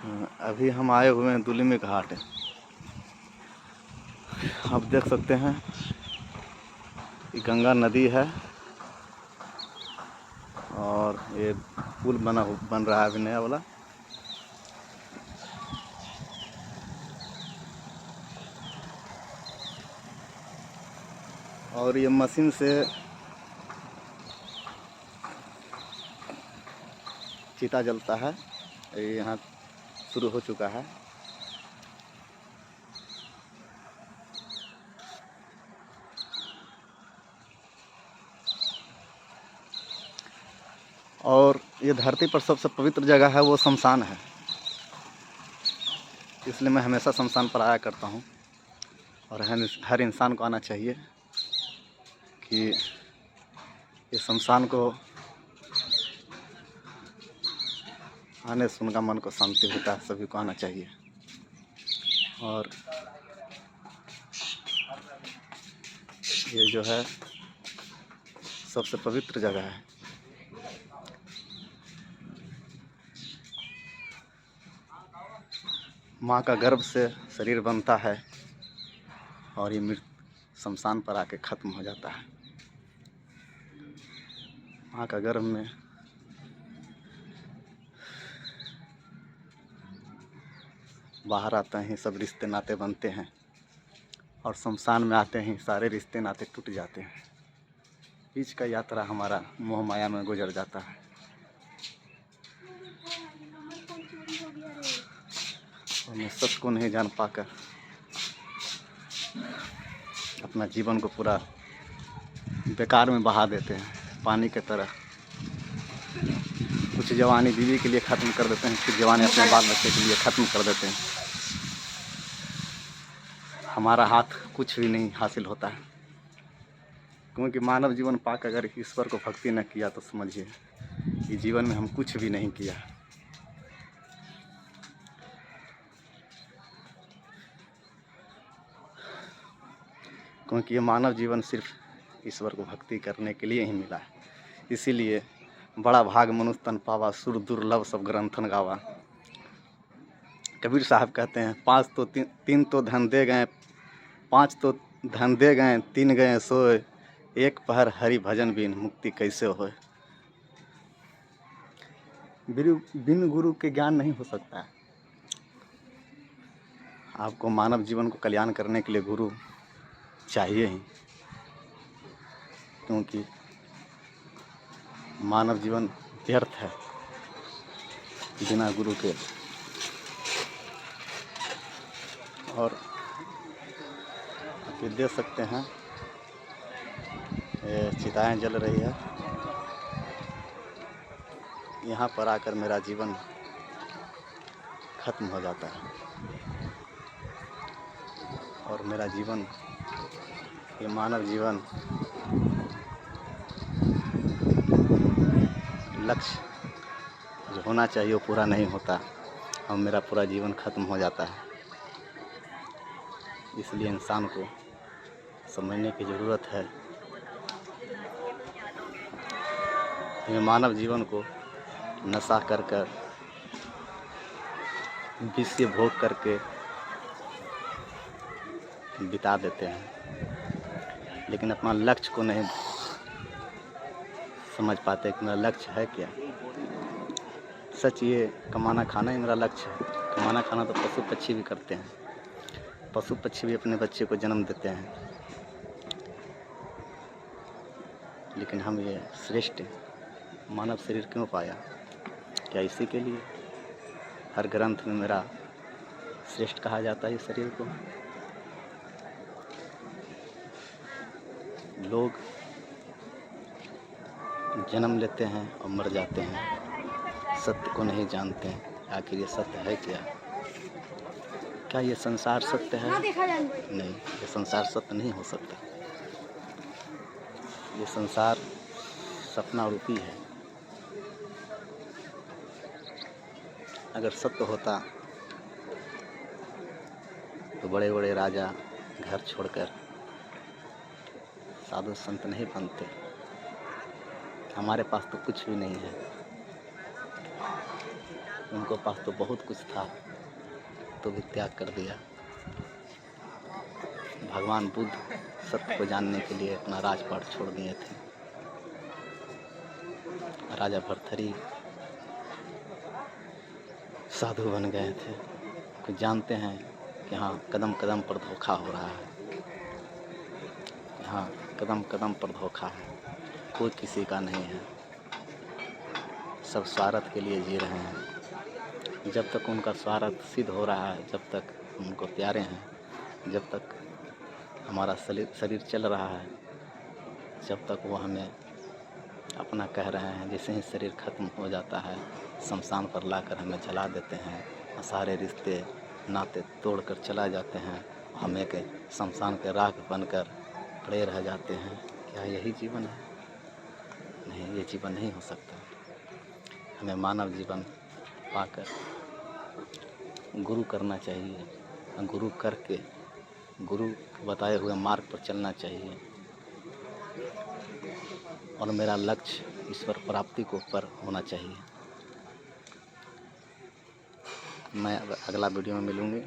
अभी हम आए हुए हैं दुलिमी घाट। आप देख सकते हैं कि गंगा नदी है और ये पुल बन रहा है अभी नया वाला। और ये मशीन से चिता जलता है, ये यहाँ शुरू हो चुका है। और ये धरती पर सबसे पवित्र जगह है वो शमशान है, इसलिए मैं हमेशा शमशान पर आया करता हूँ। और हर इंसान को आना चाहिए कि ये शमशान को आने से उनका मन को शांति होता है, सभी को आना चाहिए। और ये जो है सबसे पवित्र जगह है। माँ का गर्भ से शरीर बनता है और ये शमशान पर आके ख़त्म हो जाता है। माँ का गर्भ में बाहर आते ही सब रिश्ते नाते बनते हैं और शमशान में आते ही सारे रिश्ते नाते टूट जाते हैं। बीच का यात्रा हमारा मोह माया में गुजर जाता है। और मैं सच को नहीं जान पाकर अपना जीवन को पूरा बेकार में बहा देते हैं, पानी के तरह। कुछ जवानी बीवी के लिए ख़त्म कर देते हैं, कुछ जवानी अपने बाल बच्चे के लिए ख़त्म कर देते हैं। हमारा हाथ कुछ भी नहीं हासिल होता है, क्योंकि मानव जीवन पाकर अगर ईश्वर को भक्ति न किया तो समझिए कि जीवन में हम कुछ भी नहीं किया। क्योंकि ये मानव जीवन सिर्फ ईश्वर को भक्ति करने के लिए ही मिला है। इसीलिए बड़ा भाग मनुष्य तन पावा, सुर दुर्लभ सब ग्रंथन गावा। कबीर साहब कहते हैं, तीन तो धन दे गए, पाँच तो धन दे गए, तीन गए सोए, एक पहर हरि भजन बिन मुक्ति कैसे होए। बिन गुरु के ज्ञान नहीं हो सकता है। आपको मानव जीवन को कल्याण करने के लिए गुरु चाहिए ही, क्योंकि मानव जीवन व्यर्थ है बिना गुरु के। और आप ये देख सकते हैं ये चिताएं जल रही है। यहाँ पर आकर मेरा जीवन खत्म हो जाता है और मेरा जीवन, ये मानव जीवन लक्ष्य जो होना चाहिए वो पूरा नहीं होता और मेरा पूरा जीवन खत्म हो जाता है। इसलिए इंसान को समझने की ज़रूरत है कि मानव जीवन को नशा कर कर, विष से भोग करके बिता देते हैं, लेकिन अपना लक्ष्य को नहीं समझ पाते कि मेरा लक्ष्य है क्या। सच ये कमाना खाना ही मेरा लक्ष्य है। कमाना खाना तो पशु पक्षी भी करते हैं, पशु पक्षी भी अपने बच्चे को जन्म देते हैं, लेकिन हम ये श्रेष्ठ मानव शरीर क्यों पाया? क्या इसी के लिए हर ग्रंथ में मेरा श्रेष्ठ कहा जाता है इस शरीर को? लोग जन्म लेते हैं और मर जाते हैं, सत्य को नहीं जानते हैं। आखिर ये सत्य है क्या? क्या ये संसार सत्य है? नहीं, ये संसार सत्य नहीं हो सकता। ये संसार सपना रूपी है। अगर सत्य होता तो बड़े बड़े राजा घर छोड़कर साधु संत नहीं बनते। हमारे पास तो कुछ भी नहीं है, उनको पास तो बहुत कुछ था, तो भी त्याग कर दिया। भगवान बुद्ध सत्य को जानने के लिए अपना राजपाट छोड़ दिए थे। राजा भर्तृहरि साधु बन गए थे। कुछ जानते हैं कि हाँ कदम कदम पर धोखा हो रहा है, हाँ कदम कदम पर धोखा है, कोई किसी का नहीं है, सब स्वार्थ के लिए जी रहे हैं। जब तक उनका स्वार्थ सिद्ध हो रहा है, जब तक उनको प्यारे हैं, जब तक हमारा शरीर चल रहा है, जब तक वो हमें अपना कह रहे हैं, जैसे ही शरीर खत्म हो जाता है शमशान पर लाकर हमें जला देते हैं और सारे रिश्ते नाते तोड़कर चला जाते हैं, हम एक शमशान के राख बनकर पड़े रह जाते हैं। क्या यही जीवन है? नहीं, ये जीवन नहीं हो सकता। हमें मानव जीवन पाकर गुरु करना चाहिए, गुरु करके गुरु के बताए हुए मार्ग पर चलना चाहिए। और मेरा लक्ष्य ईश्वर प्राप्ति को ऊपर होना चाहिए। मैं अगला वीडियो में मिलूँगी।